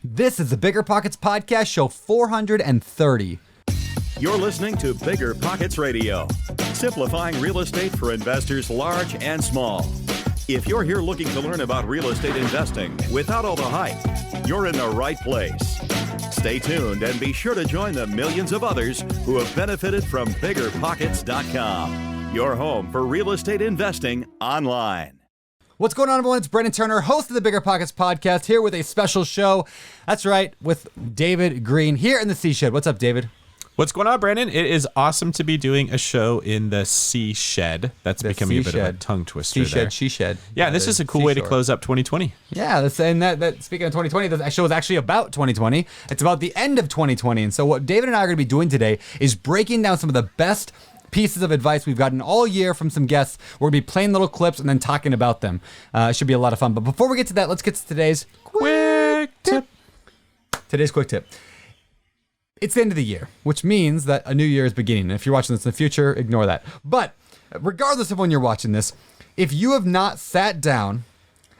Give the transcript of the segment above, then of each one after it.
This is the BiggerPockets Podcast, show 430. You're listening to BiggerPockets Radio, simplifying real estate for investors large and small. If you're here looking to learn about real estate investing without all the hype, you're in the right place. Stay tuned and be sure to join the millions of others who have benefited from BiggerPockets.com, your home for real estate investing online. What's going on, everyone? It's Brendan Turner, host of the BiggerPockets Podcast, here with a special show. That's right, with David Green here in the Sea Shed. What's up, David? What's going on, Brandon? It is awesome to be doing a show in the Sea Shed. That's becoming a bit of a tongue twister. Sea Shed, She Shed. Yeah, this is a cool way to close up 2020. Yeah, speaking of 2020, the show is actually about 2020. It's about the end of 2020. And so what David and I are going to be doing today is breaking down some of the best pieces of advice we've gotten all year from some guests. We're going to be playing little clips and then talking about them. It should be a lot of fun. But before we get to that, let's get to today's quick tip. Today's quick tip. It's the end of the year, which means that a new year is beginning. And if you're watching this in the future, ignore that. But regardless of when you're watching this, if you have not sat down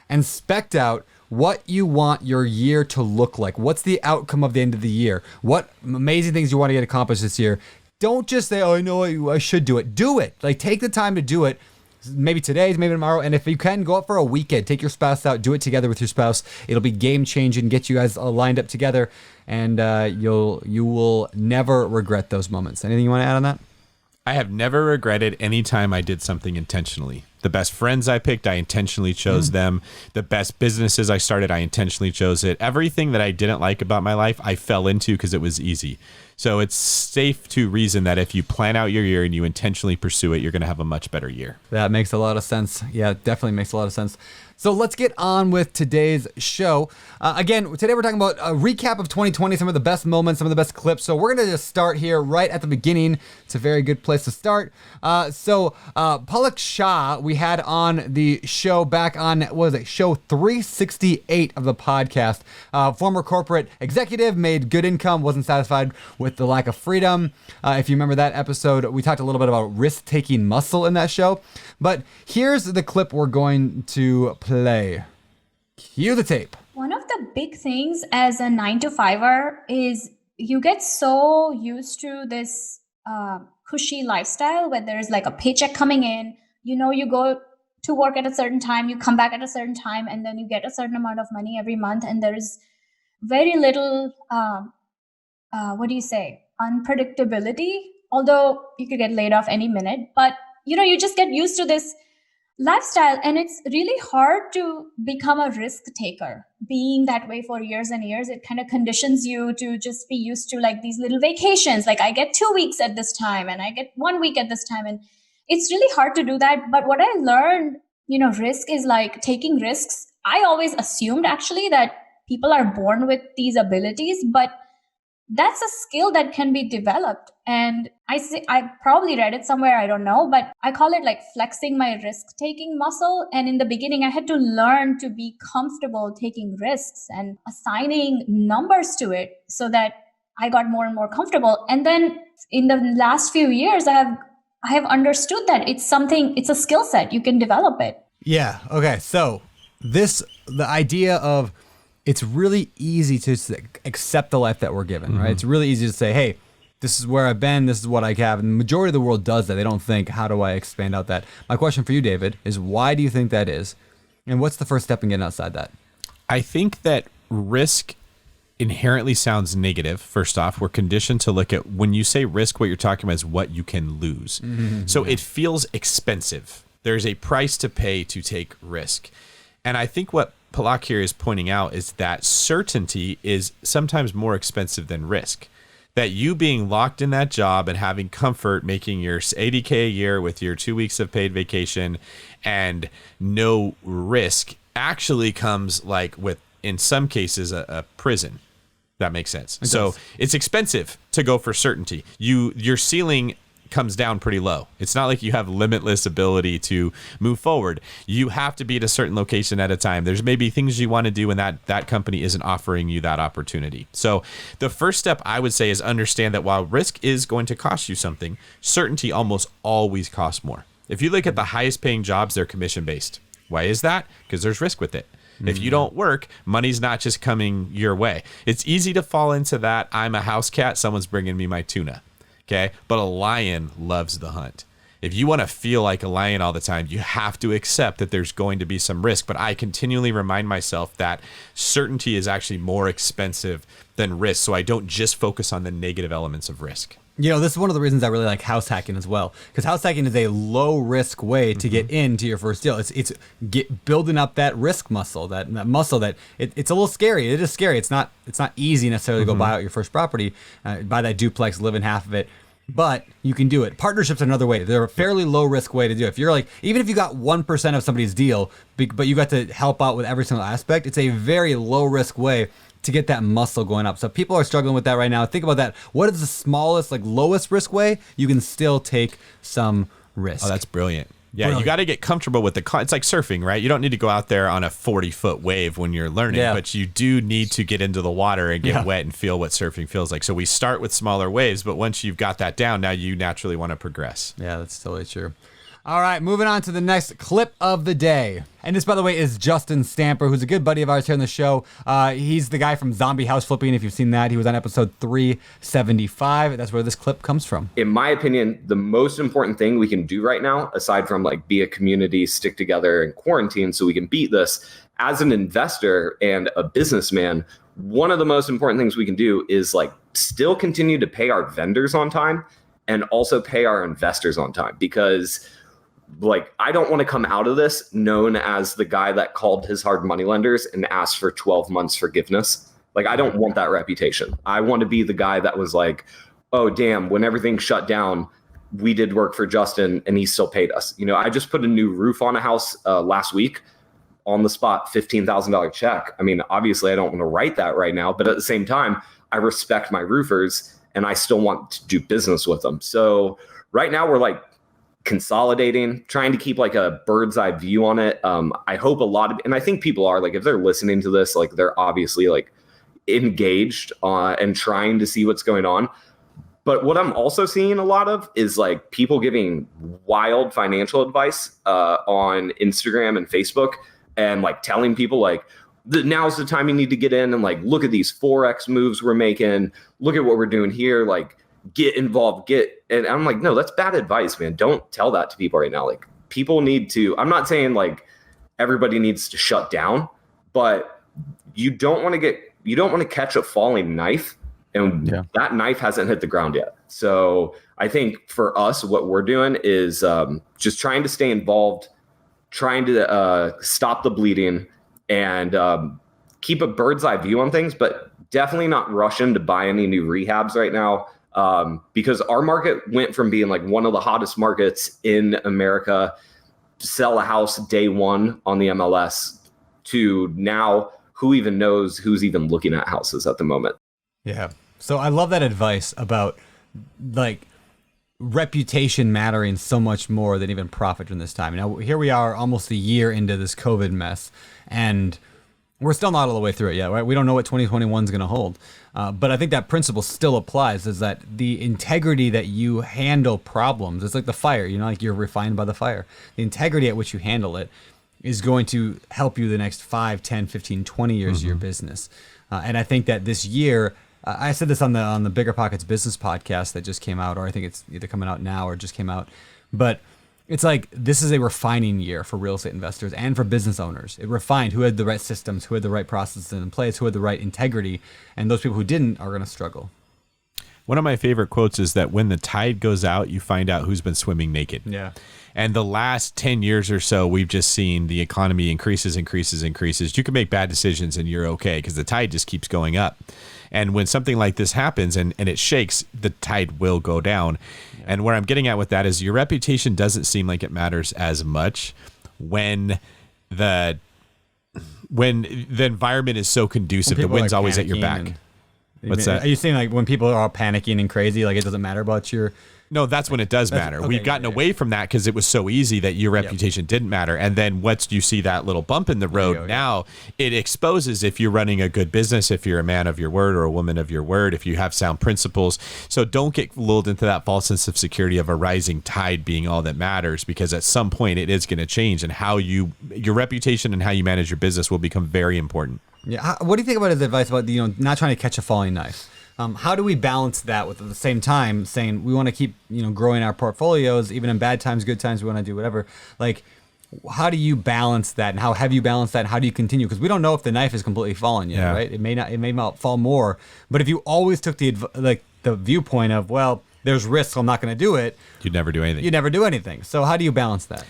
and spec'd out what you want your year to look like, what's the outcome of the end of the year, what amazing things you want to get accomplished this year, don't just say, oh, I know I should do it. Do it. Like, take the time to do it. Maybe today, maybe tomorrow. And if you can, go out for a weekend. Take your spouse out. Do it together with your spouse. It'll be game-changing. Get you guys lined up together. And you will never regret those moments. Anything you want to add on that? I have never regretted any time I did something intentionally. The best friends I picked, I intentionally chose them. The best businesses I started, I intentionally chose it. Everything that I didn't like about my life, I fell into because it was easy. So it's safe to reason that if you plan out your year and you intentionally pursue it, you're going to have a much better year. That makes a lot of sense. Yeah, it definitely makes a lot of sense. So let's get on with today's show. Again, today we're talking about a recap of 2020, some of the best moments, some of the best clips. So we're going to just start here right at the beginning. It's a very good place to start. Palak Shah, we had on the show back on, show 368 of the podcast. Former corporate executive, made good income, wasn't satisfied with the lack of freedom. If you remember that episode, we talked a little bit about risk-taking muscle in that show. But here's the clip we're going to play. Cue the tape. One of the big things as a 9-to-5er is you get so used to this cushy lifestyle where there's like a paycheck coming in. You know, you go to work at a certain time, you come back at a certain time, and then you get a certain amount of money every month. And there is very little, unpredictability, although you could get laid off any minute. But, you know, you just get used to this lifestyle, and it's really hard to become a risk taker. Being that way for years and years, it kind of conditions you to just be used to like these little vacations. Like I get 2 weeks at this time and I get 1 week at this time. And it's really hard to do that. But what I learned, you know, risk is like taking risks. I always assumed actually that people are born with these abilities, but that's a skill that can be developed. And I probably read it somewhere, I don't know, but I call it like flexing my risk-taking muscle. And in the beginning, I had to learn to be comfortable taking risks and assigning numbers to it so that I got more and more comfortable. And then in the last few years, I have understood that it's a skill set. You can develop it. Yeah. Okay. So the idea of, it's really easy to accept the life that we're given, right? It's really easy to say, hey, this is where I've been, this is what I have. And the majority of the world does that. They don't think, how do I expand out that? My question for you, David, is why do you think that is? And what's the first step in getting outside that? I think that risk inherently sounds negative. First off, we're conditioned to look at, when you say risk, what you're talking about is what you can lose. So it feels expensive. There's a price to pay to take risk. And I think what Palak here is pointing out is that certainty is sometimes more expensive than risk. That you being locked in that job and having comfort, making your $80K a year with your 2 weeks of paid vacation and no risk, actually comes like with, in some cases, a prison. That makes sense. So it's expensive to go for certainty. Your ceiling comes down pretty low. It's not like you have limitless ability to move forward. You have to be at a certain location at a time. There's maybe things you want to do and that company isn't offering you that opportunity. So the first step I would say is understand that while risk is going to cost you something, certainty almost always costs more. If you look at the highest paying jobs, they're commission based. Why is that? Because there's risk with it. If you don't work, money's not just coming your way. It's easy to fall into that. I'm a house cat. Someone's bringing me my tuna. Okay. But a lion loves the hunt. If you want to feel like a lion all the time, you have to accept that there's going to be some risk. But I continually remind myself that certainty is actually more expensive than risk. So I don't just focus on the negative elements of risk. You know, this is one of the reasons I really like house hacking as well, because house hacking is a low risk way to get into your first deal. It's building up that risk muscle, that muscle that it's a little scary. It is scary. It's not easy necessarily to go buy out your first property, buy that duplex, live in half of it. But you can do it. Partnerships are another way. They're a fairly low risk way to do it. If you're like, even if you got 1% of somebody's deal, but you got to help out with every single aspect, it's a very low risk way to get that muscle going up. So if people are struggling with that right now, think about that. What is the smallest, like lowest risk way you can still take some risk? Oh, that's brilliant. Yeah, you got to get comfortable with it's like surfing, right? You don't need to go out there on a 40-foot wave when you're learning, but you do need to get into the water and get wet and feel what surfing feels like. So we start with smaller waves, but once you've got that down, now you naturally want to progress. Yeah, that's totally true. All right, moving on to the next clip of the day. And this, by the way, is Justin Stamper, who's a good buddy of ours here on the show. He's the guy from Zombie House Flipping. If you've seen that, he was on episode 375. That's where this clip comes from. In my opinion, the most important thing we can do right now, aside from like be a community, stick together and quarantine so we can beat this, as an investor and a businessman, one of the most important things we can do is like still continue to pay our vendors on time and also pay our investors on time, because like, I don't want to come out of this known as the guy that called his hard money lenders and asked for 12 months forgiveness. Like, I don't want that reputation. I want to be the guy that was like, oh, damn, when everything shut down, we did work for Justin and he still paid us. You know, I just put a new roof on a house last week on the spot, $15,000 check. I mean, obviously I don't want to write that right now, but at the same time, I respect my roofers and I still want to do business with them. So right now we're like consolidating, trying to keep like a bird's eye view on it. I hope and I think people are like, if they're listening to this, like they're obviously like engaged and trying to see what's going on. But what I'm also seeing a lot of is like people giving wild financial advice on Instagram and Facebook and like telling people like, now's the time you need to get in and like, look at these Forex moves we're making. Look at what we're doing here. Like, get involved, and I'm like, no, that's bad advice, man. Don't tell that to people right now. Like, people need to, I'm not saying like everybody needs to shut down, but you don't want to catch a falling knife, and that knife hasn't hit the ground yet. So I think for us, what we're doing is just trying to stay involved, trying to stop the bleeding and keep a bird's eye view on things, but definitely not rushing to buy any new rehabs right now. Because our market went from being like one of the hottest markets in America, sell a house day one on the MLS, to now who even knows who's even looking at houses at the moment. Yeah. So I love that advice about like reputation mattering so much more than even profit during this time. Now, here we are almost a year into this COVID mess, and we're still not all the way through it yet, right? We don't know what 2021 is going to hold. But I think that principle still applies, is that the integrity that you handle problems, it's like the fire, you know, like you're refined by the fire. The integrity at which you handle it is going to help you the next 5, 10, 15, 20 years of your business. And I think that this year, I said this on the BiggerPockets Business Podcast that just came out, or I think it's either coming out now or just came out. But it's like, this is a refining year for real estate investors and for business owners. It refined who had the right systems, who had the right processes in place, who had the right integrity, and those people who didn't are going to struggle. One of my favorite quotes is that when the tide goes out, you find out who's been swimming naked. Yeah. And the last 10 years or so, we've just seen the economy increases. You can make bad decisions and you're okay because the tide just keeps going up. And when something like this happens and it shakes, the tide will go down. Yeah. And where I'm getting at with that is your reputation doesn't seem like it matters as much when the environment is so conducive, the wind's always at your back. What's that? Are you saying like when people are all panicking and crazy, like it doesn't matter about your No, that's when it does matter. okay, We've gotten away from that because it was so easy that your reputation didn't matter. And then once you see that little bump in the road, now it exposes if you're running a good business, if you're a man of your word or a woman of your word, if you have sound principles. So don't get lulled into that false sense of security of a rising tide being all that matters, because at some point it is going to change, and how your reputation and how you manage your business will become very important. Yeah. What do you think about his advice about not trying to catch a falling knife? How do we balance that with at the same time saying we want to keep growing our portfolios even in bad times, good times, we want to do whatever? Like, how do you balance that, and how have you balanced that, and how do you continue? Because we don't know if the knife is completely fallen yet, right? It may not fall more. But if you always took the viewpoint of, well, there's risk, so I'm not going to do it, you'd never do anything. You never do anything. So how do you balance that?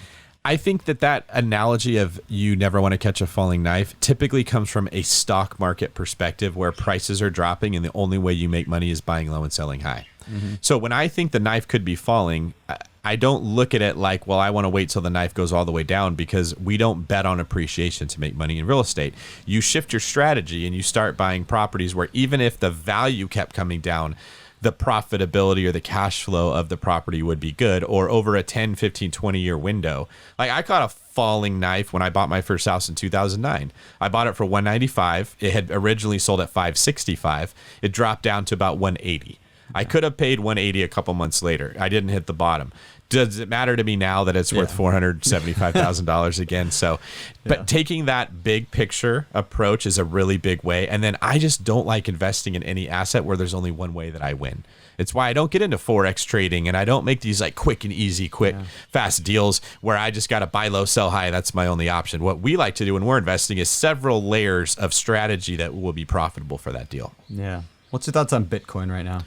I think that analogy of you never want to catch a falling knife typically comes from a stock market perspective where prices are dropping and the only way you make money is buying low and selling high. Mm-hmm. So when I think the knife could be falling, I don't look at it like, well, I want to wait till the knife goes all the way down, because we don't bet on appreciation to make money in real estate. You shift your strategy and you start buying properties where even if the value kept coming down, the profitability or the cash flow of the property would be good, or over a 10, 15, 20 year window. Like, I caught a falling knife when I bought my first house in 2009. I bought it for $195. It had originally sold at $565. It dropped down to about $180. I could have paid $180 a couple months later. I didn't hit the bottom. Does it matter to me now that it's worth $475,000 again? So, but taking that big picture approach is a really big way. And then I just don't like investing in any asset where there's only one way that I win. It's why I don't get into Forex trading, and I don't make these like quick and easy, fast deals where I just got to buy low, sell high. That's my only option. What we like to do when we're investing is several layers of strategy that will be profitable for that deal. Yeah. What's your thoughts on Bitcoin right now?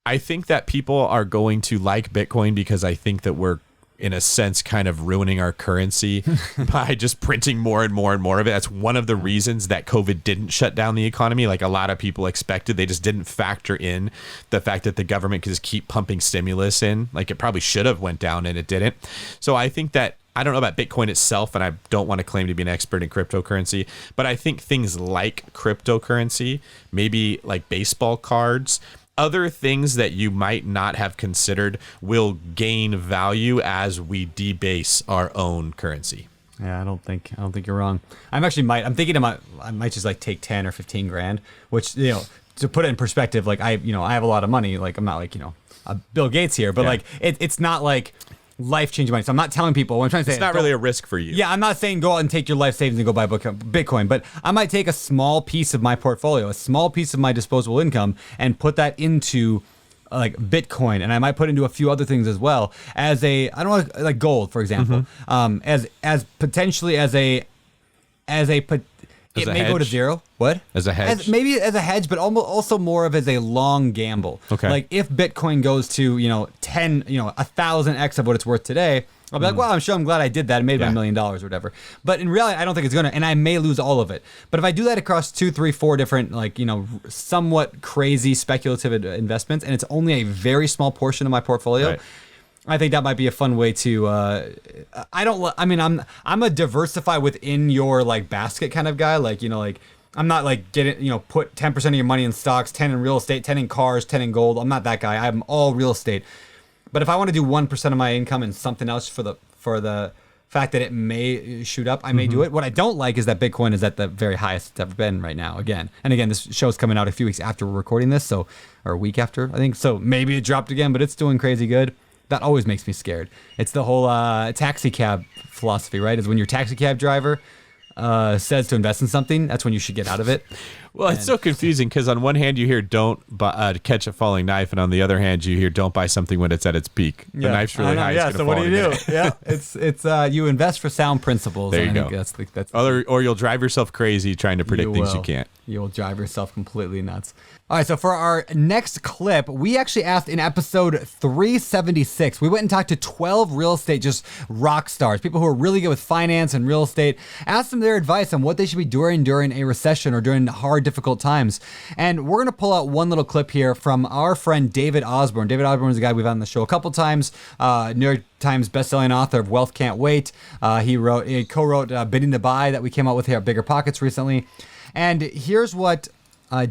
I think that people are going to like Bitcoin because I think that we're, in a sense, kind of ruining our currency by just printing more and more and more of it. That's one of the reasons that COVID didn't shut down the economy like a lot of people expected. They just didn't factor in the fact that the government could just keep pumping stimulus in. Like, it probably should have went down and it didn't. So I think that, I don't know about Bitcoin itself, and I don't want to claim to be an expert in cryptocurrency, but I think things like cryptocurrency, maybe like baseball cards, other things that you might not have considered will gain value as we debase our own currency. Yeah, I don't think you're wrong. I'm thinking I might just like take 10 or 15 grand, which, to put it in perspective, like I have a lot of money. Like, I'm not like, Bill Gates here, but like it's not like life-changing money. So I'm not telling people what I'm trying to say. It's not really a risk for you. Yeah, I'm not saying go out and take your life savings and go buy Bitcoin, but I might take a small piece of my portfolio, a small piece of my disposable income, and put that into like Bitcoin, and I might put into a few other things as well as I don't know, like gold, for example, as potentially as a it may hedge? go to zero. What? As a hedge? Maybe as a hedge, but also more of as a long gamble. Okay. Like, if Bitcoin goes to 1,000x of what it's worth today, I'll be like, well, I'm glad I did that. I made $1 million or whatever. But in reality, I don't think it's gonna, and I may lose all of it. But if I do that across 2, 3, 4 different, somewhat crazy speculative investments, and it's only a very small portion of my portfolio. Right. I think that might be a fun way to. I'm a diversify within your like basket kind of guy. Like, I'm not like put 10% of your money in stocks, 10 in real estate, 10 in cars, 10 in gold. I'm not that guy. I'm all real estate. But if I want to do 1% of my income in something else for the fact that it may shoot up, I may do it. What I don't like is that Bitcoin is at the very highest it's ever been right now. Again, this show's coming out a few weeks after we're recording this, or a week after, I think. So maybe it dropped again, but it's doing crazy good. That always makes me scared. It's the whole taxi cab philosophy, right? Is when your taxi cab driver says to invest in something, that's when you should get out of it. Well, it's so confusing because on one hand you hear don't catch a falling knife, and on the other hand you hear don't buy something when it's at its peak. The knife's really high. Yeah. So what do you do? Yeah, it's you invest for sound principles. There you go. That's or you'll drive yourself crazy trying to predict things you can't. You'll drive yourself completely nuts. All right, so for our next clip, we actually asked in episode 376, we went and talked to 12 real estate just rock stars, people who are really good with finance and real estate, asked them their advice on what they should be doing during a recession or during hard, difficult times. And we're going to pull out one little clip here from our friend David Osborne. David Osborne is a guy we've had on the show a couple times, New York Times bestselling author of Wealth Can't Wait. He co-wrote Bidding to Buy that we came out with here at BiggerPockets recently. And here's what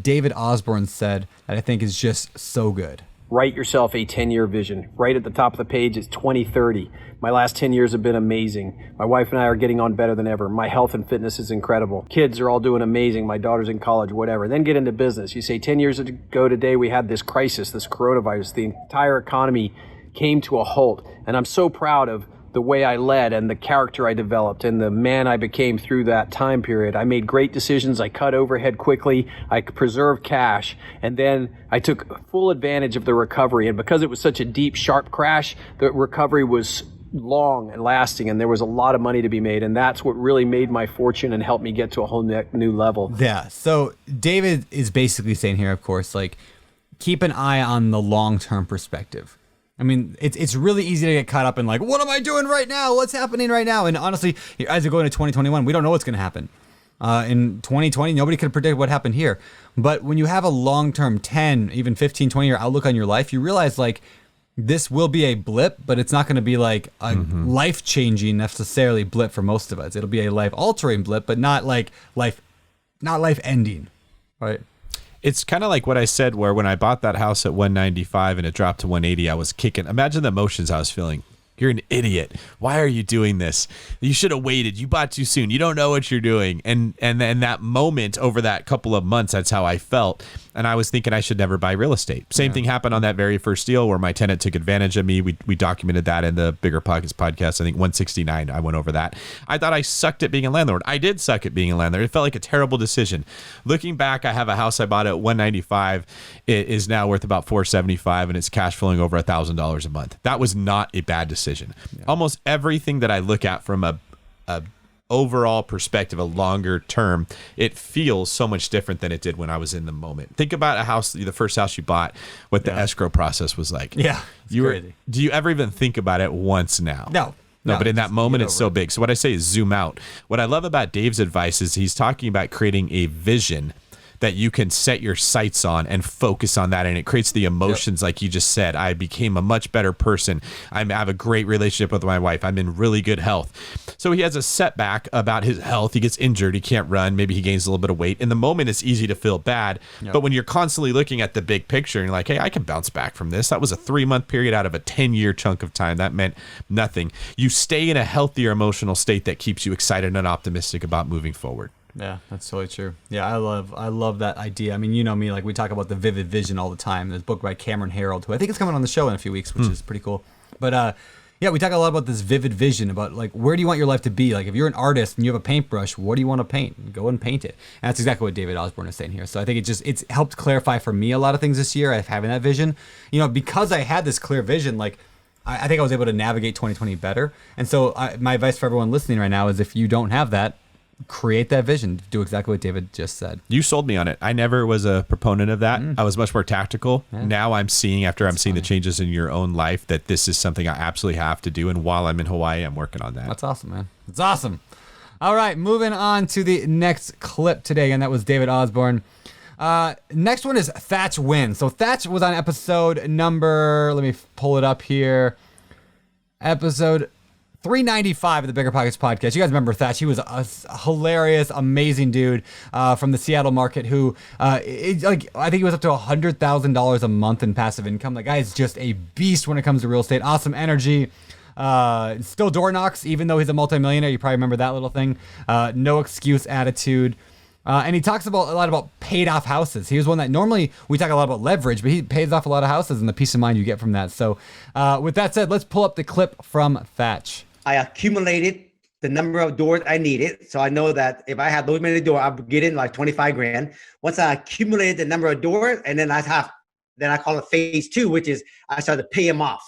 David Osborne said that I think is just so good. write yourself a 10-year vision. Right at the top of the page is 2030. My last 10 years have been amazing. My wife and I are getting on better than ever. My health and fitness is incredible. Kids are all doing amazing. My daughter's in college, whatever. Then get into business. You say 10 years ago today, we had this crisis, this coronavirus. The entire economy came to a halt. And I'm so proud of the way I led and the character I developed and the man I became through that time period. I made great decisions. I cut overhead quickly. I preserved cash. And then I took full advantage of the recovery. And because it was such a deep, sharp crash, the recovery was long and lasting, and there was a lot of money to be made. And that's what really made my fortune and helped me get to a whole new level. Yeah. So David is basically saying here, of course, like, keep an eye on the long-term perspective. I mean, it's really easy to get caught up in like, what am I doing right now? What's happening right now? And honestly, as we go into 2021, we don't know what's going to happen. In 2020, nobody could predict what happened here. But when you have a long-term 10, even 15, 20-year outlook on your life, you realize like this will be a blip, but it's not going to be like a life-changing necessarily blip for most of us. It'll be a life-altering blip, but not like life-ending, right? It's kind of like what I said, where when I bought that house at 195 and it dropped to 180, I was kicking. Imagine the emotions I was feeling. You're an idiot. Why are you doing this? You should have waited. You bought too soon. You don't know what you're doing. And that moment over that couple of months, that's how I felt. And I was thinking I should never buy real estate. Same thing happened on that very first deal where my tenant took advantage of me. We documented that in the BiggerPockets podcast. I think 169, I went over that. I thought I sucked at being a landlord. I did suck at being a landlord. It felt like a terrible decision. Looking back, I have a house I bought at 195. It is now worth about 475 and it's cash flowing over $1,000 a month. That was not a bad decision. Yeah. Almost everything that I look at from a overall perspective, a longer term, it feels so much different than it did when I was in the moment. Think about a house, the first house you bought, what the escrow process was like. Yeah. Do you ever even think about it once now? No, but in that moment, it's so big. So what I say is zoom out. What I love about Dave's advice is he's talking about creating a vision that you can set your sights on and focus on that. And it creates the emotions like you just said. I became a much better person. I have a great relationship with my wife. I'm in really good health. So he has a setback about his health. He gets injured. He can't run. Maybe he gains a little bit of weight. In the moment, it's easy to feel bad. But when you're constantly looking at the big picture and you're like, hey, I can bounce back from this. That was a 3-month period out of a 10-year chunk of time. That meant nothing. You stay in a healthier emotional state that keeps you excited and optimistic about moving forward. Yeah, that's totally true. Yeah, I love that idea. I mean, you know me, like we talk about the vivid vision all the time. There's a book by Cameron Herold, who I think is coming on the show in a few weeks, which is pretty cool. But yeah, we talk a lot about this vivid vision, about like, where do you want your life to be? Like if you're an artist and you have a paintbrush, what do you want to paint? Go and paint it. And that's exactly what David Osborne is saying here. So I think it's helped clarify for me a lot of things this year, having that vision. You know, because I had this clear vision, like I think I was able to navigate 2020 better. And so my advice for everyone listening right now is if you don't have that, create that vision. Do exactly what David just said. You sold me on it. I never was a proponent of that. I was much more tactical. Yeah. Now I'm seeing, after I'm seeing the changes in your own life, that this is something I absolutely have to do. And while I'm in Hawaii, I'm working on that. That's awesome, man. That's awesome. All right, moving on to the next clip today. And that was David Osborne. Next one is Thach Nguyen. So Thach was on episode number, let me pull it up here. Episode 395 of the BiggerPockets podcast. You guys remember Thach? He was a hilarious, amazing dude from the Seattle market who, I think he was up to $100,000 a month in passive income. The guy is just a beast when it comes to real estate. Awesome energy. Still door knocks, even though he's a multimillionaire. You probably remember that little thing. No excuse attitude. And he talks a lot about paid off houses. He was one that normally we talk a lot about leverage, but he pays off a lot of houses and the peace of mind you get from that. So with that said, let's pull up the clip from Thach. I accumulated the number of doors I needed. So I know that if I had those many doors, I'll get in like 25 grand. Once I accumulated the number of doors, and then I call it phase 2, which is I started to pay them off.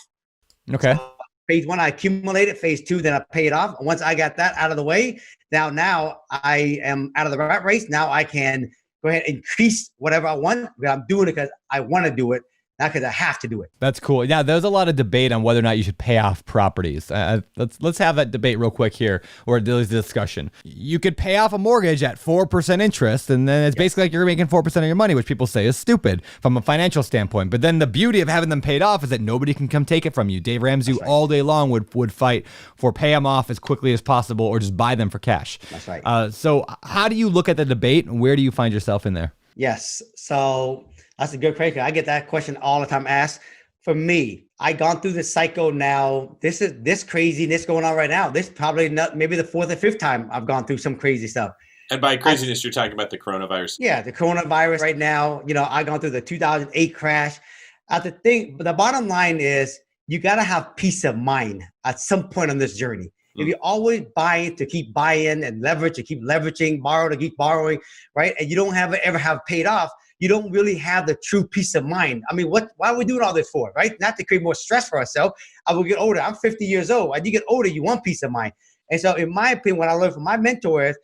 Okay. So phase 1, I accumulated. Phase 2, then I pay it off. And once I got that out of the way, now I am out of the rat race. Now I can go ahead and increase whatever I want, but I'm doing it because I want to do it, not because I have to do it. That's cool. Yeah, there's a lot of debate on whether or not you should pay off properties. Let's have that debate real quick here, or there's a discussion. You could pay off a mortgage at 4% interest, and then it's basically like you're making 4% of your money, which people say is stupid from a financial standpoint. But then the beauty of having them paid off is that nobody can come take it from you. Dave Ramsey all day long would fight for pay them off as quickly as possible, or just buy them for cash. That's right. So how do you look at the debate, and where do you find yourself in there? Yes. So that's a good question. I get that question all the time asked. For me, I gone through this cycle now. This craziness going on right now. This probably not maybe the fourth or fifth time I've gone through some crazy stuff. And by craziness, you're talking about the coronavirus. Yeah, the coronavirus right now. I gone through the 2008 crash. But the bottom line is you got to have peace of mind at some point on this journey. If you always buy to keep buying and leverage to keep leveraging, borrow to keep borrowing, right? And you don't ever have paid off, you don't really have the true peace of mind. I mean, why are we doing all this for, right? Not to create more stress for ourselves. I will get older. I'm 50 years old. As you get older, you want peace of mind. And so in my opinion, what I learned from my mentor is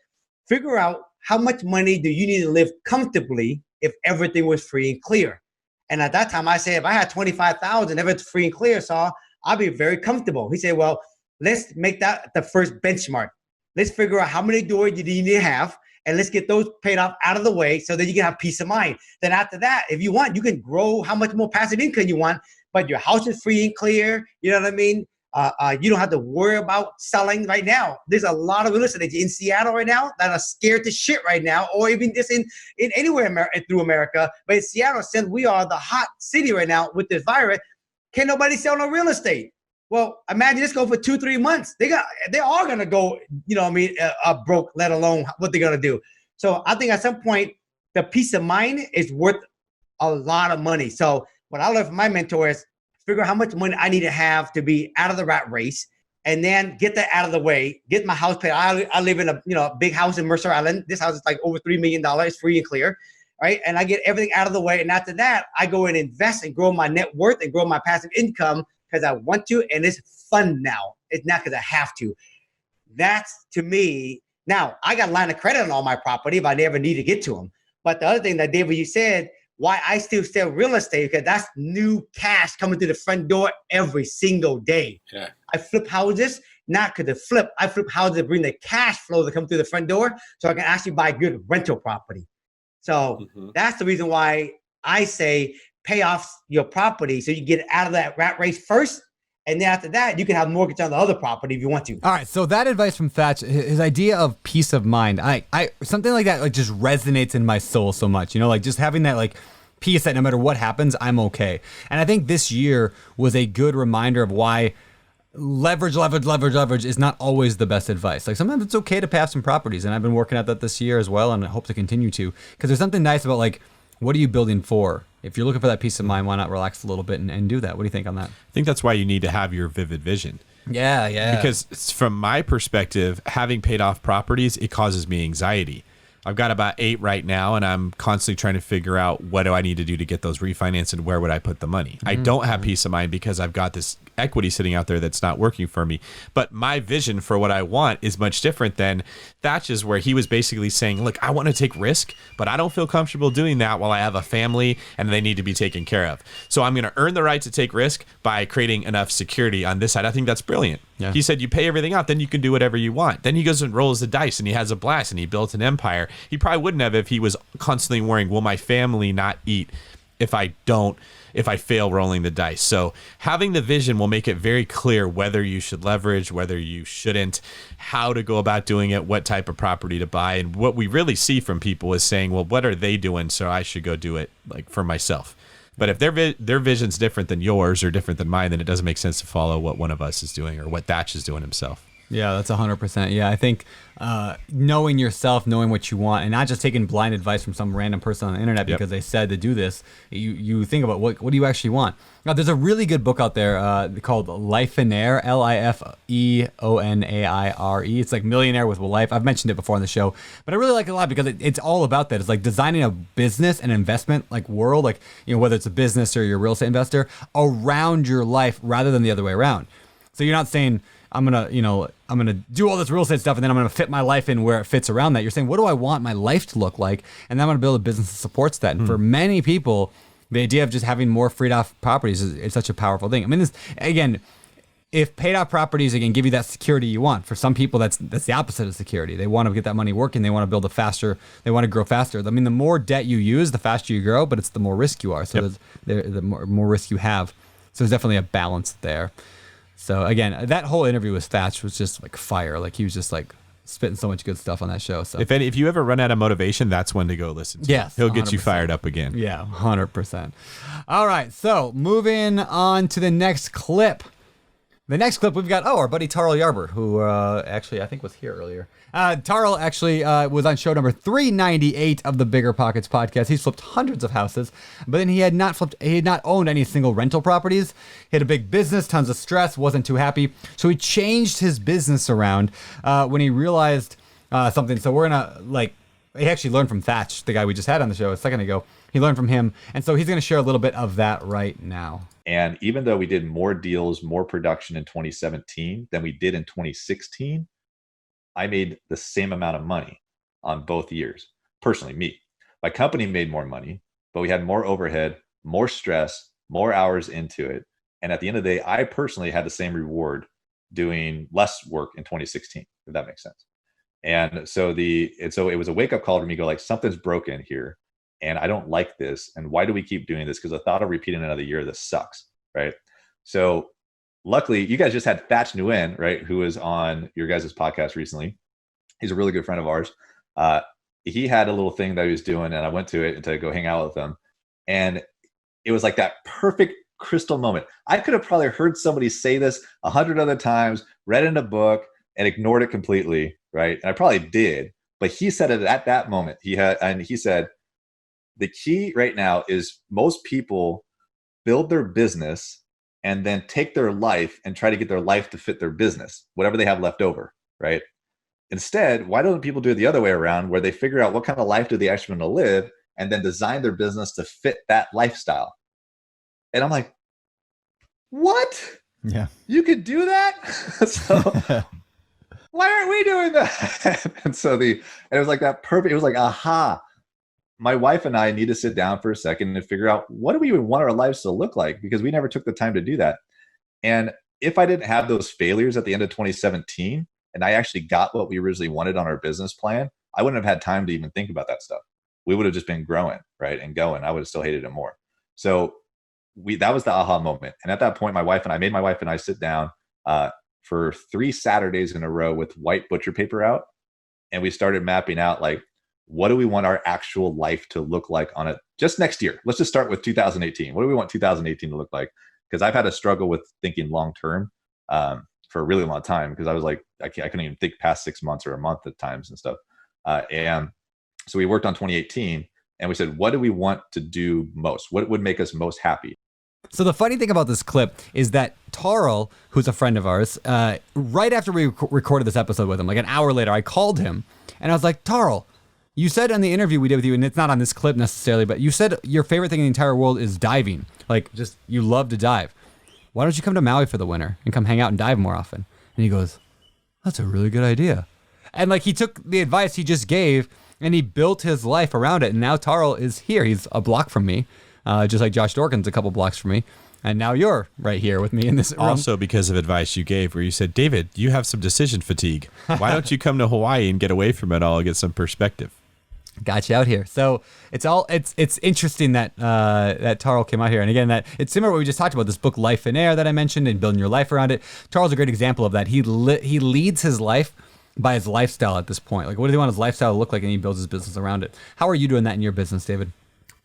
figure out how much money do you need to live comfortably if everything was free and clear. And at that time, I said, if I had 25,000, if it's free and clear, so I'll be very comfortable. He said, well, let's make that the first benchmark. Let's figure out how many doors you need to have, and let's get those paid off out of the way so that you can have peace of mind. Then after that, if you want, you can grow how much more passive income you want, but your house is free and clear. You know what I mean? You don't have to worry about selling right now. There's a lot of real estate agents in Seattle right now that are scared to shit right now, or even just in anywhere through America. But in Seattle, since we are the hot city right now with this virus, can't nobody sell no real estate. Well, imagine this go for 2-3 months. They're all gonna go, broke, let alone what they're gonna do. So I think at some point, the peace of mind is worth a lot of money. So what I learned from my mentor is figure out how much money I need to have to be out of the rat race, and then get that out of the way, get my house paid. I live in a big house in Mercer Island. This house is like over $3 million, it's free and clear, right? And I get everything out of the way. And after that, I go and invest and grow my net worth and grow my passive income because I want to, and it's fun now. It's not because I have to. That's, to me, now I got a line of credit on all my property if I never need to get to them. But the other thing that, David, you said, why I still sell real estate, because that's new cash coming through the front door every single day. Yeah. I flip houses, not because of flip. I flip houses to bring the cash flow that come through the front door so I can actually buy good rental property. So that's the reason why I say pay off your property so you get out of that rat race first. And then after that, you can have mortgage on the other property if you want to. All right. So that advice from Thach, his idea of peace of mind, I something like that like just resonates in my soul so much. Like just having that like peace that no matter what happens, I'm okay. And I think this year was a good reminder of why leverage is not always the best advice. Like sometimes it's okay to pay off some properties, and I've been working at that this year as well, and I hope to continue to, because there's something nice about like, what are you building for? If you're looking for that peace of mind, why not relax a little bit and do that? What do you think on that? I think that's why you need to have your vivid vision. Yeah. Because from my perspective, having paid off properties, it causes me anxiety. I've got about 8 right now, and I'm constantly trying to figure out what do I need to do to get those refinanced and where would I put the money. I don't have peace of mind because I've got this equity sitting out there that's not working for me. But my vision for what I want is much different than Thach's, where he was basically saying, look, I want to take risk, but I don't feel comfortable doing that while I have a family and they need to be taken care of. So I'm going to earn the right to take risk by creating enough security on this side. I think that's brilliant. Yeah. He said, you pay everything out, then you can do whatever you want. Then he goes and rolls the dice and he has a blast and he built an empire. He probably wouldn't have if he was constantly worrying, will my family not eat if I fail rolling the dice? So having the vision will make it very clear whether you should leverage, whether you shouldn't, how to go about doing it, what type of property to buy. And what we really see from people is saying, well, what are they doing? So I should go do it like for myself. But if their vision's different than yours or different than mine, then it doesn't make sense to follow what one of us is doing or what Thach is doing himself. Yeah, that's 100%. Yeah, I think knowing yourself, knowing what you want, and not just taking blind advice from some random person on the internet because they said to do this. You think about what do you actually want. Now, there's a really good book out there called Lifeonaire, Lifeonaire. It's like Millionaire with Life. I've mentioned it before on the show, but I really like it a lot because it's all about that. It's like designing a business and investment like world, like whether it's a business or you're a real estate investor, around your life rather than the other way around. So you're not saying, I'm gonna do all this real estate stuff and then I'm gonna fit my life in where it fits around that. You're saying, what do I want my life to look like? And then I'm gonna build a business that supports that. And for many people, the idea of just having more freed off properties is such a powerful thing. I mean, if paid off properties again give you that security you want, for some people that's the opposite of security. They want to get that money working. They want to they want to grow faster. I mean, the more debt you use, the faster you grow, but it's the more risk you are. So the more risk you have. So there's definitely a balance there. So again, that whole interview with Thach was just like fire. Like he was just like spitting so much good stuff on that show. So if you ever run out of motivation, that's when to go listen to. Yes, He'll get 100%. you fired up again. Yeah, 100%. All right, so moving on to the next clip. The next clip we've got, our buddy Tarl Yarber, who actually I think was here earlier. Tarl actually was on show number 398 of the BiggerPockets podcast. He's flipped hundreds of houses, but then he had not owned any single rental properties. He had a big business, tons of stress, wasn't too happy. So he changed his business around when he realized something. So we're gonna he actually learned from Thach, the guy we just had on the show a second ago. He learned from him, and so he's going to share a little bit of that right now. And even though we did more deals, more production in 2017 than we did in 2016, I made the same amount of money on both years. Personally, me. My company made more money, but we had more overhead, more stress, more hours into it. And at the end of the day, I personally had the same reward doing less work in 2016, if that makes sense. And so it was a wake-up call for me to go, like, something's broken here. And I don't like this. And why do we keep doing this? Because the thought of repeating another year, this sucks, right? So luckily, you guys just had Thach Nguyen, right, who was on your guys' podcast recently. He's a really good friend of ours. He had a little thing that he was doing, and I went to it to go hang out with him. And it was like that perfect crystal moment. I could have probably heard somebody say this 100 other times, read in a book, and ignored it completely, right? And I probably did. But he said it at that moment. He said, the key right now is most people build their business and then take their life and try to get their life to fit their business, whatever they have left over, right? Instead, why don't people do it the other way around, where they figure out what kind of life do they actually want to live and then design their business to fit that lifestyle? And I'm like, what? Yeah. You could do that? So why aren't we doing that? And it was like that perfect, it was like, aha. My wife and I need to sit down for a second and figure out, what do we even want our lives to look like? Because we never took the time to do that. And if I didn't have those failures at the end of 2017, and I actually got what we originally wanted on our business plan, I wouldn't have had time to even think about that stuff. We would have just been growing, right? And going. I would have still hated it more. So that was the aha moment. And at that point, my wife and I sit down for 3 Saturdays in a row with white butcher paper out. And we started mapping out, like, what do we want our actual life to look like on it just next year? Let's just start with 2018. What do we want 2018 to look like? Because I've had a struggle with thinking long term for a really long time, because I was like, I couldn't even think past 6 months or a month at times and stuff. And so we worked on 2018 and we said, what do we want to do most? What would make us most happy? So the funny thing about this clip is that Tarl, who's a friend of ours, right after we recorded this episode with him, like an hour later, I called him and I was like, Tarl, you said on the interview we did with you, and it's not on this clip necessarily, but you said your favorite thing in the entire world is diving. Like, just, you love to dive. Why don't you come to Maui for the winter and come hang out and dive more often? And he goes, that's a really good idea. And like, he took the advice he just gave and he built his life around it. And now Tarl is here. He's a block from me, just like Josh Dorkin's a couple blocks from me. And now you're right here with me in this room. Also because of advice you gave where you said, David, you have some decision fatigue. Why don't you come to Hawaii and get away from it all and get some perspective? Got you out here. So it's interesting that that Tarl came out here. And again, that it's similar to what we just talked about, this book Life in Air that I mentioned, and building your life around it. Tarl's a great example of that. He leads his life by his lifestyle at this point. Like, what does he want his lifestyle to look like? And he builds his business around it. How are you doing that in your business, David?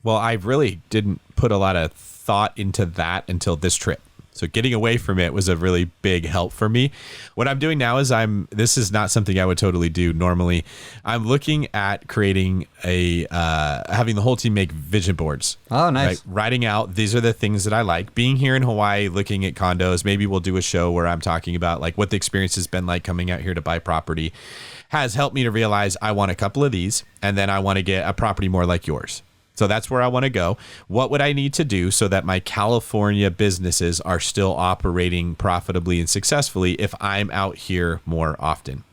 Well, I really didn't put a lot of thought into that until this trip. So getting away from it was a really big help for me. What I'm doing now is this is not something I would totally do normally. I'm looking at creating having the whole team make vision boards. Oh, nice. Right? Writing out, these are the things that I like. Being here in Hawaii, looking at condos, maybe we'll do a show where I'm talking about like what the experience has been like coming out here to buy property, has helped me to realize I want a couple of these, and then I want to get a property more like yours. So that's where I want to go. What would I need to do so that my California businesses are still operating profitably and successfully if I'm out here more often?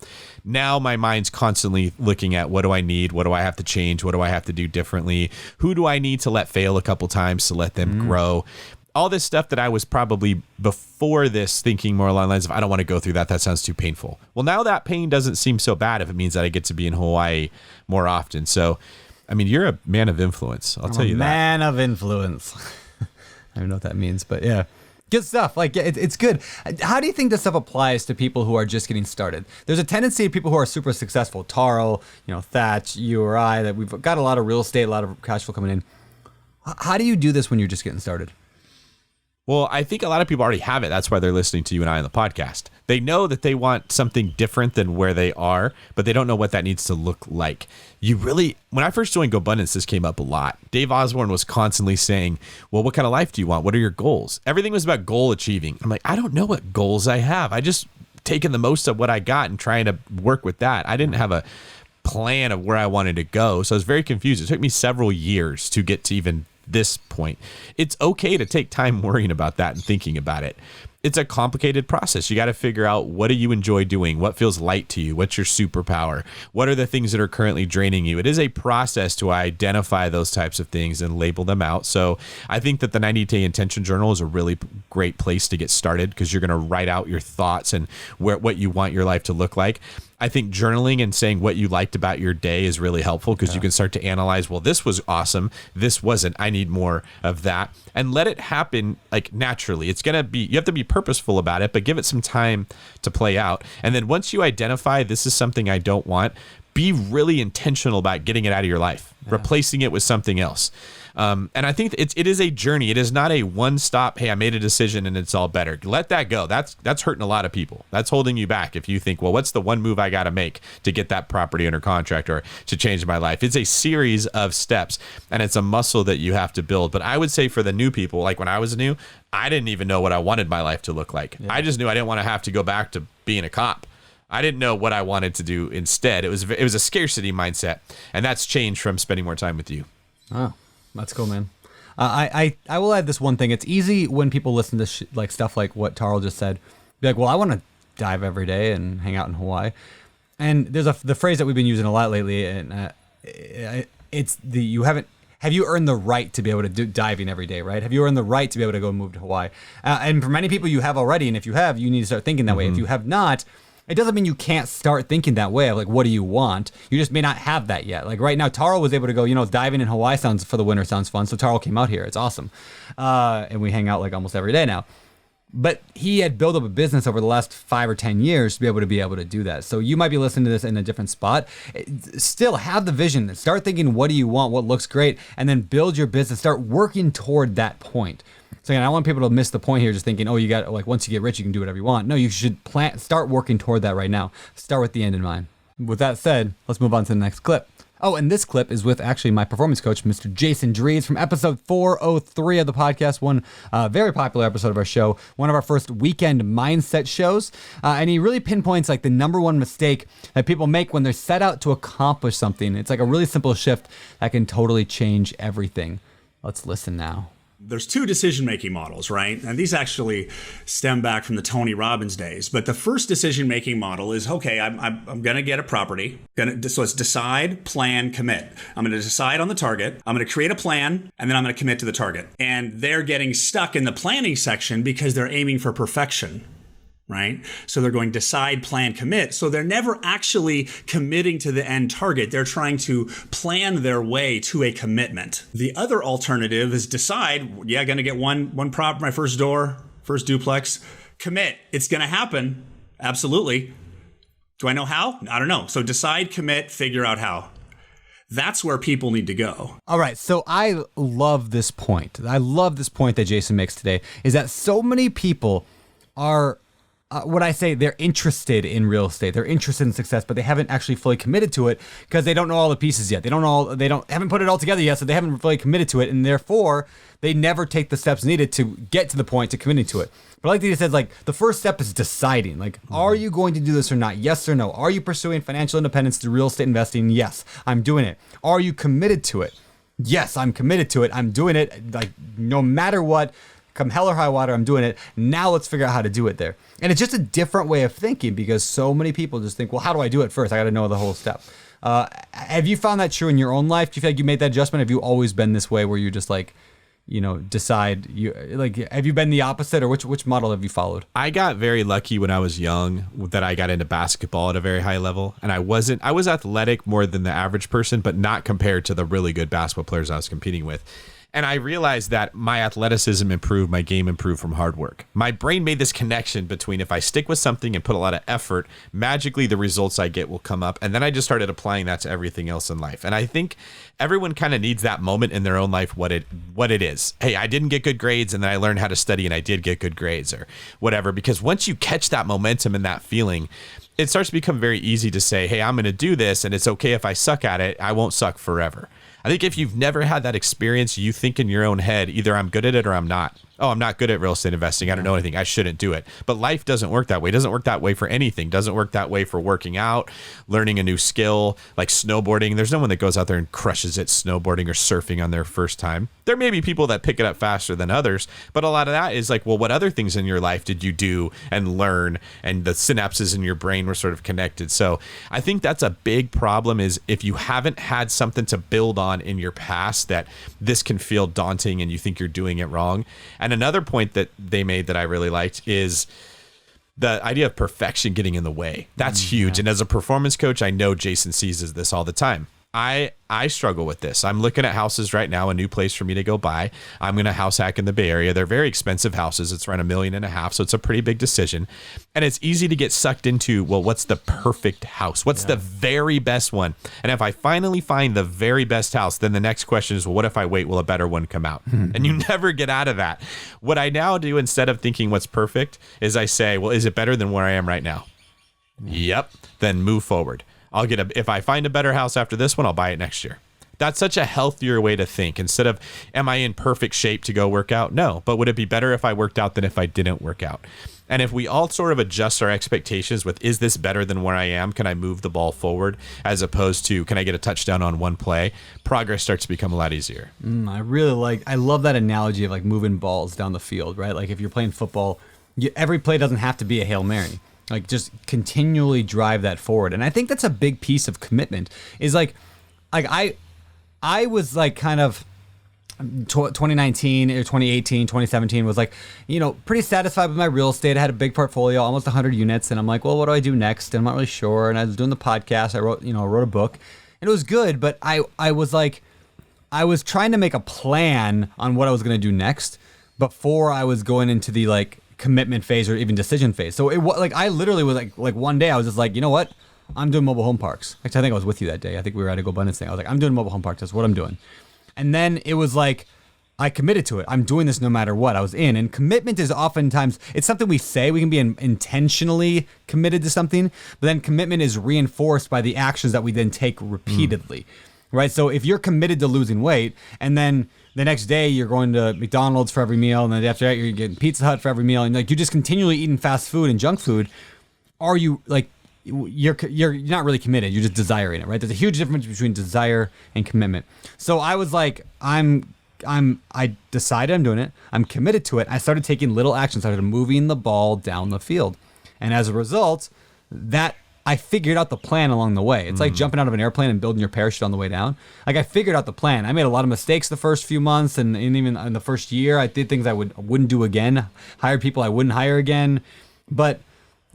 Now my mind's constantly looking at, what do I need? What do I have to change? What do I have to do differently? Who do I need to let fail a couple times to let them grow? All this stuff that I was probably before this thinking more along the lines of, I don't want to go through that. That sounds too painful. Well, now that pain doesn't seem so bad if it means that I get to be in Hawaii more often. So I mean, you're a man of influence. I'll tell you that. Man of influence. I don't know what that means, but yeah. Good stuff. Like it's good. How do you think this stuff applies to people who are just getting started? There's a tendency of people who are super successful, Tarl, Thach, you or I, that we've got a lot of real estate, a lot of cash flow coming in. How do you do this when you're just getting started? Well, I think a lot of people already have it. That's why they're listening to you and I on the podcast. They know that they want something different than where they are, but they don't know what that needs to look like. When I first joined GoBundance, this came up a lot. Dave Osborne was constantly saying, well, what kind of life do you want? What are your goals? Everything was about goal achieving. I'm like, I don't know what goals I have. I just taken the most of what I got and trying to work with that. I didn't have a plan of where I wanted to go. So I was very confused. It took me several years to get to even this point. It's okay to take time worrying about that and thinking about it. It's a complicated process. You got to figure out, what do you enjoy doing? What feels light to you? What's your superpower? What are the things that are currently draining you? It is a process to identify those types of things and label them out. So I think that the 90-day intention journal is a really great place to get started, because you're going to write out your thoughts and what you want your life to look like. I think journaling and saying what you liked about your day is really helpful, because you can start to analyze, well, this was awesome, this wasn't, I need more of that, and let it happen like naturally. It's going to be, you have to be purposeful about it, but give it some time to play out. And then once you identify, this is something I don't want, be really intentional about getting it out of your life, replacing it with something else. And I think it is a journey. It is not a one stop, hey, I made a decision and it's all better. Let that go. That's hurting a lot of people. That's holding you back. If you think, well, what's the one move I got to make to get that property under contract or to change my life? It's a series of steps, and it's a muscle that you have to build. But I would say for the new people, like when I was new, I didn't even know what I wanted my life to look like. Yeah. I just knew I didn't want to have to go back to being a cop. I didn't know what I wanted to do instead. It was a scarcity mindset, and that's changed from spending more time with you. Oh, that's cool, man. I will add this one thing. It's easy when people listen to like stuff like what Tarl just said, be like, well, I want to dive every day and hang out in Hawaii. And there's the phrase that we've been using a lot lately, and it's have you earned the right to be able to do diving every day, right? Have you earned the right to be able to go move to Hawaii? And for many people, you have already, and if you have, you need to start thinking that way. If you have not, it doesn't mean you can't start thinking that way of like, what do you want? You just may not have that yet. Like right now, Tarl was able to go, diving in Hawaii for the winter sounds fun. So Tarl came out here. It's awesome. And we hang out like almost every day now. But he had built up a business over the last 5 or 10 years to be able to do that. So you might be listening to this in a different spot. Still have the vision. Start thinking, what do you want? What looks great? And then build your business. Start working toward that point. So again, I want people to miss the point here, just thinking, oh, you got like once you get rich, you can do whatever you want. No, you should start working toward that right now. Start with the end in mind. With that said, let's move on to the next clip. Oh, and this clip is with actually my performance coach, Mr. Jason Drees, from episode 403 of the podcast, one very popular episode of our show, one of our first weekend mindset shows. And he really pinpoints like the number one mistake that people make when they're set out to accomplish something. It's like a really simple shift that can totally change everything. Let's listen now. There's 2 decision-making models, right? And these actually stem back from the Tony Robbins days. But the first decision-making model is, okay, I'm going to get a property. So it's decide, plan, commit. I'm going to decide on the target. I'm going to create a plan, and then I'm going to commit to the target. And they're getting stuck in the planning section because they're aiming for perfection. Right? So they're going decide, plan, commit. So they're never actually committing to the end target. They're trying to plan their way to a commitment. The other alternative is decide, going to get one prop, my first door, first duplex, commit. It's going to happen. Absolutely. Do I know how? I don't know. So decide, commit, figure out how. That's where people need to go. All right. So I love this point. I love this point that Jason makes today, is that so many people are what I say, they're interested in real estate. They're interested in success, but they haven't actually fully committed to it because they don't know all the pieces yet. They haven't put it all together yet, so they haven't fully committed to it, and therefore they never take the steps needed to get to the point to committing to it. But like he said, like the first step is deciding. Like, are you going to do this or not? Yes or no? Are you pursuing financial independence through real estate investing? Yes, I'm doing it. Are you committed to it? Yes, I'm committed to it. I'm doing it. Like no matter what. Come hell or high water, I'm doing it. Now let's figure out how to do it there. And it's just a different way of thinking because so many people just think, well, how do I do it first? I got to know the whole step. Have you found that true in your own life? Do you feel like you made that adjustment? Have you always been this way where you just like, decide have you been the opposite, or which model have you followed? I got very lucky when I was young that I got into basketball at a very high level. And I was athletic more than the average person, but not compared to the really good basketball players I was competing with. And I realized that my athleticism improved, my game improved from hard work. My brain made this connection between if I stick with something and put a lot of effort, magically the results I get will come up. And then I just started applying that to everything else in life. And I think everyone kind of needs that moment in their own life, what it is. Hey, I didn't get good grades and then I learned how to study and I did get good grades or whatever. Because once you catch that momentum and that feeling, it starts to become very easy to say, hey, I'm going to do this and it's okay if I suck at it. I won't suck forever. I think if you've never had that experience, you think in your own head, either I'm good at it or I'm not. Oh, I'm not good at real estate investing. I don't know anything. I shouldn't do it. But life doesn't work that way. It doesn't work that way for anything. It doesn't work that way for working out, learning a new skill, like snowboarding. There's no one that goes out there and crushes it snowboarding or surfing on their first time. There may be people that pick it up faster than others, but a lot of that is like, well, what other things in your life did you do and learn? And the synapses in your brain were sort of connected. So I think that's a big problem is if you haven't had something to build on in your past, that this can feel daunting and you think you're doing it wrong. And another point that they made that I really liked is the idea of perfection getting in the way. That's huge. And as a performance coach, I know Jason sees this all the time. I struggle with this. I'm looking at houses right now, a new place for me to go buy. I'm going to house hack in the Bay Area. They're very expensive houses. It's around $1.5 million. So it's a pretty big decision. And it's easy to get sucked into, well, what's the perfect house? What's the very best one? And if I finally find the very best house, then the next question is, well, what if I wait? Will a better one come out? And you never get out of that. What I now do, instead of thinking what's perfect, is I say, well, is it better than where I am right now? Yep. Then move forward. If I find a better house after this one, I'll buy it next year. That's such a healthier way to think. Instead of, am I in perfect shape to go work out? No, but would it be better if I worked out than if I didn't work out? And if we all sort of adjust our expectations with, is this better than where I am? Can I move the ball forward? As opposed to, can I get a touchdown on one play? Progress starts to become a lot easier. I love that analogy of like moving balls down the field, right? Like if you're playing football, every play doesn't have to be a Hail Mary. Like just continually drive that forward. And I think that's a big piece of commitment is like I was like kind of 2019 or 2018, 2017 was like, pretty satisfied with my real estate. I had a big portfolio, almost 100 units. And I'm like, well, what do I do next? And I'm not really sure. And I was doing the podcast. I wrote a book and it was good. But I was trying to make a plan on what I was going to do next before I was going into the like commitment phase or even decision phase. So I literally was like one day I was just like, you know what? I'm doing mobile home parks. Actually, I think I was with you that day. I think we were at a Go Abundance thing. I was like, I'm doing mobile home parks. That's what I'm doing. And then it was like, I committed to it. I'm doing this no matter what. I was in. And commitment is oftentimes, it's something we say. We can be intentionally committed to something, but then commitment is reinforced by the actions that we then take repeatedly. Right? So if you're committed to losing weight and then the next day you're going to McDonald's for every meal, and then after that you're getting Pizza Hut for every meal, and like you're just continually eating fast food and junk food, are you like you're not really committed? You're just desiring it, right? There's a huge difference between desire and commitment. So I was like, I decided I'm doing it. I'm committed to it. I started taking little actions. I started moving the ball down the field, and as a result, that I figured out the plan along the way. It's like jumping out of an airplane and building your parachute on the way down. Like I figured out the plan. I made a lot of mistakes the first few months and even in the first year. I did things I wouldn't do again. Hired people I wouldn't hire again. But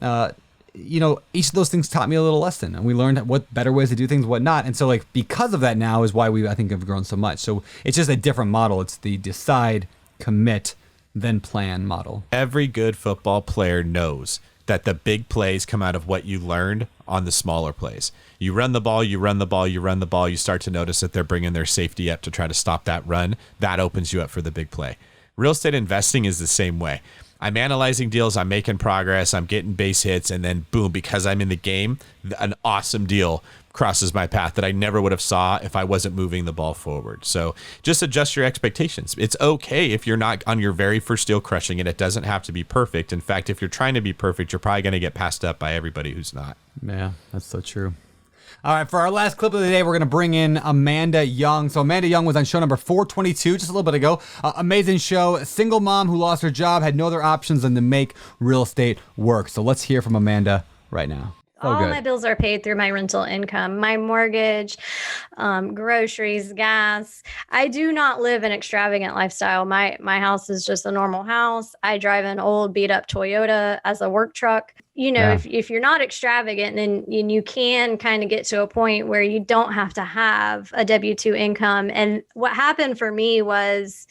each of those things taught me a little lesson, and we learned what better ways to do things, what not. And so like because of that now is why I think have grown so much. So it's just a different model. It's the decide, commit, then plan model. Every good football player knows that the big plays come out of what you learned on the smaller plays. You run the ball, you start to notice that they're bringing their safety up to try to stop that run. That opens you up for the big play. Real estate investing is the same way. I'm analyzing deals, I'm making progress, I'm getting base hits, and then boom, because I'm in the game, an awesome deal crosses my path that I never would have saw if I wasn't moving the ball forward. So just adjust your expectations. It's okay if you're not on your very first deal crushing it. It doesn't have to be perfect. In fact, if you're trying to be perfect, you're probably going to get passed up by everybody who's not. Yeah, that's so true. All right, for our last clip of the day, we're going to bring in Amanda Young. So Amanda Young was on show number 422 just a little bit ago. Amazing show. A single mom who lost her job, had no other options than to make real estate work. So let's hear from Amanda right now. All good. my bills are paid through my rental income, my mortgage, groceries, gas. I do not live an extravagant lifestyle. My house is just a normal house. I drive an old beat up Toyota as a work truck. You know, if you're not extravagant, then you can kind of get to a point where you don't have to have a W-2 income. And what happened for me was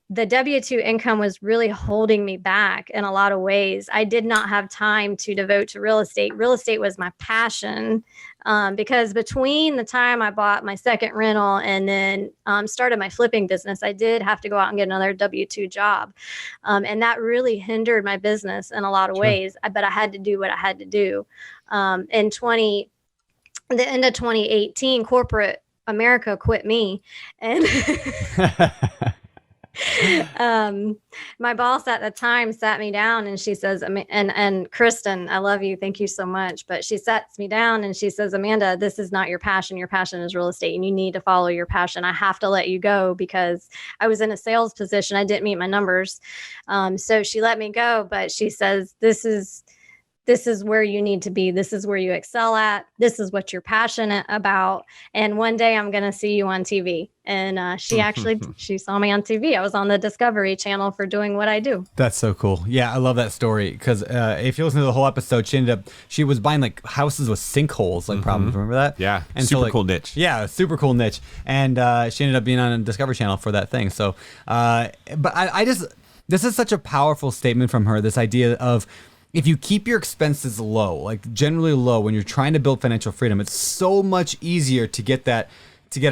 the W-2 income was really holding me back in a lot of ways. I did not have time to devote to real estate. Real estate was my passion because between the time I bought my second rental and then started my flipping business, I did have to go out and get another W-2 job. And that really hindered my business in a lot of ways. But I had to do what I had to do. The end of 2018, corporate America quit me. And my boss at the time sat me down and she says, and Kristen, I love you. Thank you so much. But she sets me down and she says, Amanda, this is not your passion. Your passion is real estate and you need to follow your passion. I have to let you go because I was in a sales position. I didn't meet my numbers. So she let me go, but she says, this is where you need to be. This is where you excel at. This is what you're passionate about. And one day I'm going to see you on TV. And she saw me on TV. I was on the Discovery Channel for doing what I do. That's so cool. Yeah, I love that story because if you listen to the whole episode, she was buying like houses with sinkholes, like problems. Remember that? Yeah. And super cool niche. Yeah, super cool niche. And she ended up being on Discovery Channel for that thing. So, but I just, this is such a powerful statement from her, this idea of, if you keep your expenses low, like generally low, when you're trying to build financial freedom, it's so much easier to get out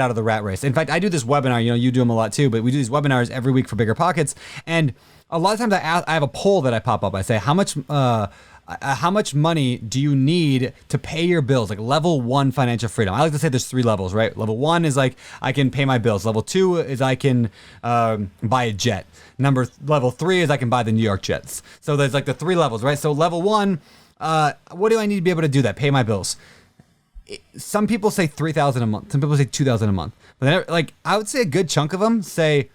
of the rat race. In fact, I do this webinar, you do them a lot too, but we do these webinars every week for Bigger Pockets. And a lot of times I have a poll that I pop up. I say, how much money do you need to pay your bills? Like level 1 financial freedom. I like to say there's 3 levels, right? Level 1 is like, I can pay my bills. Level 2 is I can buy a jet. Level 3 is I can buy the New York Jets. So there's like the 3 levels, right? So level 1, what do I need to be able to do that? Pay my bills. Some people say $3,000 a month. Some people say $2,000 a month. But like, I would say a good chunk of them say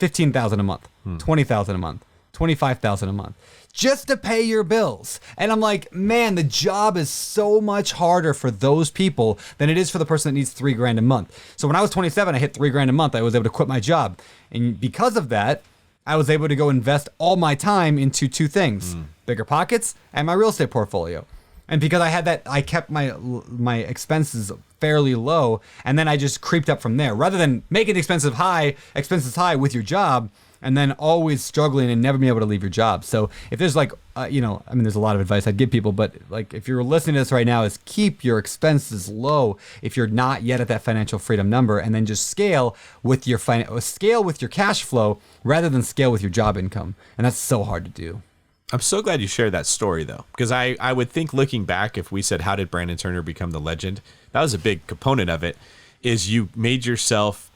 $15,000 a month, $20,000 a month, $25,000 a month, just to pay your bills. And I'm like, man, the job is so much harder for those people than it is for the person that needs $3,000 a month. So when I was 27, I hit $3,000 a month. I was able to quit my job. And because of that, I was able to go invest all my time into 2 things, BiggerPockets and my real estate portfolio. And because I had that, I kept my expenses fairly low, and then I just creeped up from there. Rather than making expenses high with your job, and then always struggling and never being able to leave your job. So if there's like, there's a lot of advice I'd give people, but like if you're listening to this right now, is keep your expenses low if you're not yet at that financial freedom number, and then just scale with your cash flow rather than scale with your job income. And that's so hard to do. I'm so glad you shared that story, though, because I would think looking back, if we said, how did Brandon Turner become the legend? That was a big component of it, is you made yourself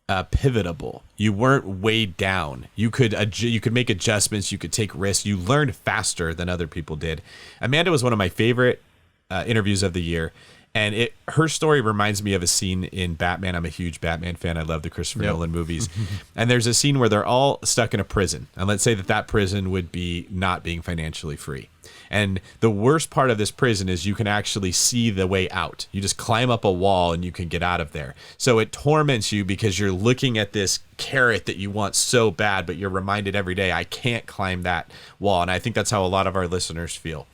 pivotable. You weren't weighed down. You could make adjustments. You could take risks. You learned faster than other people did. Amanda was one of my favorite interviews of the year. And her story reminds me of a scene in Batman. I'm a huge Batman fan. I love the Christopher Nolan movies. And there's a scene where they're all stuck in a prison. And let's say that prison would be not being financially free. And the worst part of this prison is you can actually see the way out. You just climb up a wall and you can get out of there. So it torments you because you're looking at this carrot that you want so bad, but you're reminded every day, I can't climb that wall. And I think that's how a lot of our listeners feel.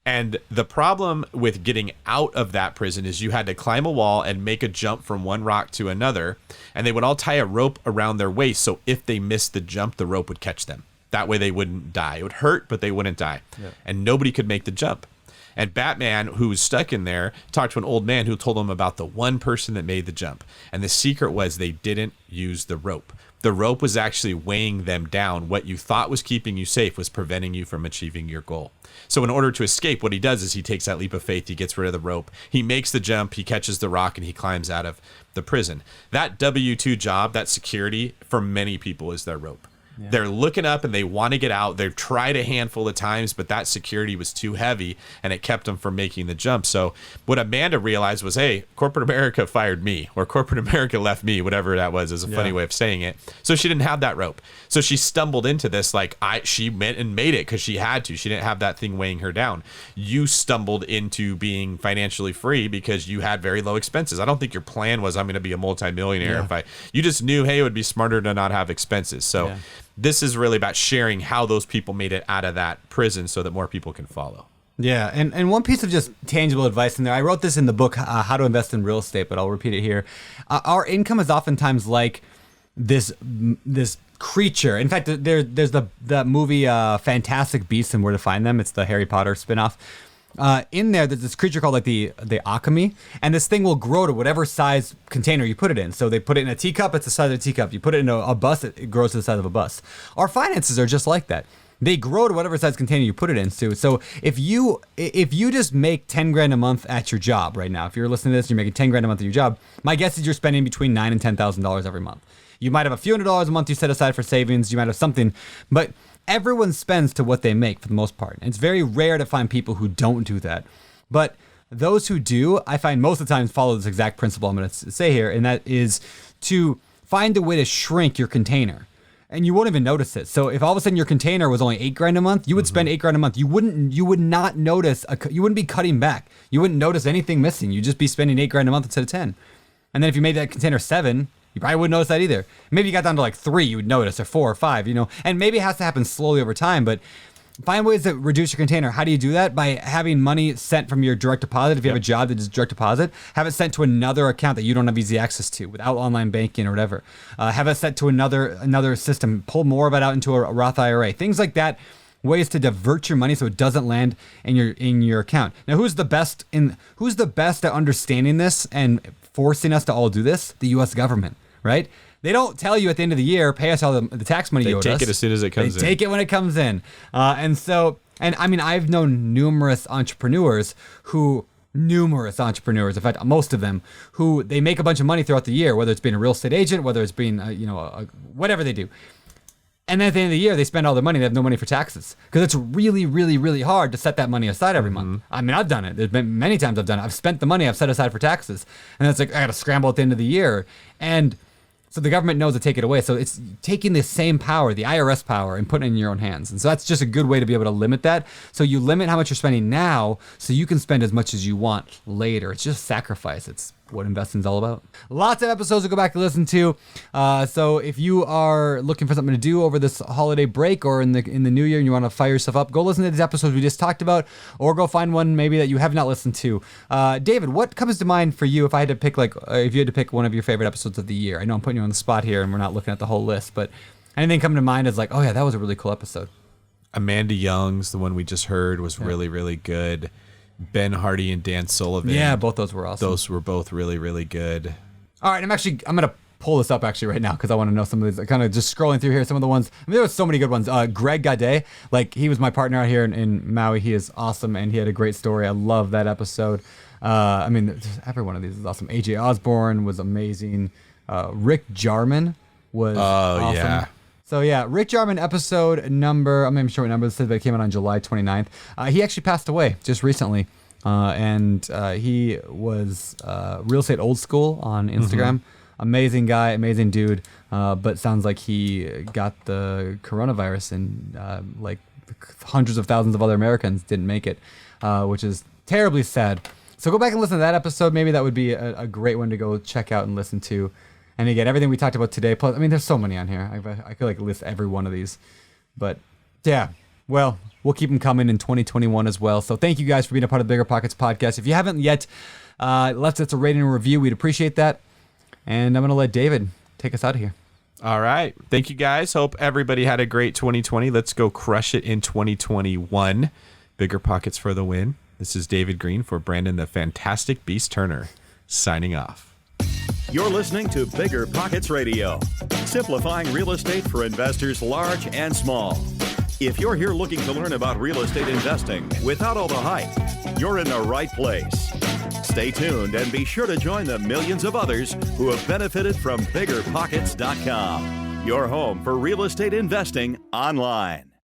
And the problem with getting out of that prison is you had to climb a wall and make a jump from one rock to another. And they would all tie a rope around their waist. So if they missed the jump, the rope would catch them. That way they wouldn't die. It would hurt, but they wouldn't die. Yeah. And nobody could make the jump. And Batman, who was stuck in there, talked to an old man who told him about the one person that made the jump. And the secret was they didn't use the rope. The rope was actually weighing them down. What you thought was keeping you safe was preventing you from achieving your goal. So in order to escape, what he does is he takes that leap of faith. He gets rid of the rope. He makes the jump. He catches the rock, and he climbs out of the prison. That W-2 job, that security, for many people is their rope. They're looking up and they want to get out. They've tried a handful of times, but that security was too heavy and it kept them from making the jump. So what Amanda realized was, hey, corporate America fired me, or corporate America left me, whatever that was, is a funny way of saying it. So she didn't have that rope. So she stumbled into this she went and made it because she had to. She didn't have that thing weighing her down. You stumbled into being financially free because you had very low expenses. I don't think your plan was, I'm going to be a multimillionaire. You just knew, hey, it would be smarter to not have expenses. So this is really about sharing how those people made it out of that prison so that more people can follow. Yeah, and one piece of just tangible advice in there. I wrote this in the book, How to Invest in Real Estate, but I'll repeat it here. Our income is oftentimes like this creature. In fact, there's the movie Fantastic Beasts and Where to Find Them. It's the Harry Potter spinoff. In there's this creature called like the Akami, and this thing will grow to whatever size container you put it in. So they put it in a teacup, it's the size of a teacup. You put it in a bus, it grows to the size of a bus. Our finances are just like that. They grow to whatever size container you put it into. So if you just make 10 grand a month at your job right now, if you're listening to this, you're making 10 grand a month at your job, my guess is you're spending between $9,000 and $10,000 every month. You might have a few $100s a month you set aside for savings. You might have something, but everyone spends to what they make for the most part. And it's very rare to find people who don't do that. But those who do, I find most of the time follow this exact principle I'm going to say here, and that is to find a way to shrink your container. And you won't even notice it. So if all of a sudden your container was only $8 grand a month, you would spend $8 grand a month. You would not notice, you wouldn't be cutting back. You wouldn't notice anything missing. You'd just be spending $8 grand a month instead of 10. And then if you made that container 7, you probably wouldn't notice that either. Maybe you got down to like 3, you would notice, or 4 or 5, and maybe it has to happen slowly over time, but find ways to reduce your container. How do you do that? By having money sent from your direct deposit. If you have a job that is direct deposit, have it sent to another account that you don't have easy access to without online banking or whatever. Have it sent to another system. Pull more of it out into a Roth IRA. Things like that. Ways to divert your money so it doesn't land in your account. Now, who's the best at understanding this and forcing us to all do this? The U.S. government, right? They don't tell you at the end of the year, pay us all the tax money you owed us. They take it as soon as it comes in. They take it when it comes in. And I mean, I've known numerous entrepreneurs, in fact, most of them, who they make a bunch of money throughout the year, whether it's being a real estate agent, whether it's being, whatever they do. And then at the end of the year, they spend all their money. They have no money for taxes because it's really, really, really hard to set that money aside every month. I mean, I've done it. There's been many times I've done it. I've spent the money I've set aside for taxes. And it's like, I got to scramble at the end of the year. And so the government knows to take it away. So it's taking the same power, the IRS power, and putting it in your own hands. And so that's just a good way to be able to limit that. So you limit how much you're spending now so you can spend as much as you want later. It's just sacrifice. It's what investing is all about. Lots of episodes to go back and listen to. So if you are looking for something to do over this holiday break or in the new year and you want to fire yourself up, go listen to these episodes we just talked about, or go find one maybe that you have not listened to. David, what comes to mind for you if you had to pick one of your favorite episodes of the year? I know I'm putting you on the spot here and we're not looking at the whole list, but anything come to mind as like, oh yeah, that was a really cool episode? Amanda Young's, the one we just heard, was really, really good. Ben Hardy and Dan Sullivan. Yeah, both those were awesome. Those were both really, really good. All right, I'm going to pull this up actually right now because I want to know some of these. Kind of just scrolling through here, some of the ones. I mean, there were so many good ones. Greg Gade, he was my partner out here in Maui. He is awesome, and he had a great story. I love that episode. I mean, every one of these is awesome. AJ Osborne was amazing. Rick Jarman was awesome. Yeah. So yeah, Rick Jarman episode number, I'm not even sure what number this is, but it came out on July 29th. He actually passed away just recently. And he was Real Estate Old School on Instagram. Amazing guy, amazing dude. But sounds like he got the coronavirus and hundreds of thousands of other Americans didn't make it, which is terribly sad. So go back and listen to that episode. Maybe that would be a great one to go check out and listen to. And again, everything we talked about today, plus, I mean, there's so many on here. I could list every one of these. But yeah, well, we'll keep them coming in 2021 as well. So thank you guys for being a part of the BiggerPockets podcast. If you haven't yet left us a rating and review, we'd appreciate that. And I'm going to let David take us out of here. All right. Thank you guys. Hope everybody had a great 2020. Let's go crush it in 2021. BiggerPockets for the win. This is David Green for Brandon the Fantastic Beast Turner, signing off. You're listening to BiggerPockets Radio, simplifying real estate for investors large and small. If you're here looking to learn about real estate investing without all the hype, you're in the right place. Stay tuned and be sure to join the millions of others who have benefited from BiggerPockets.com. your home for real estate investing online.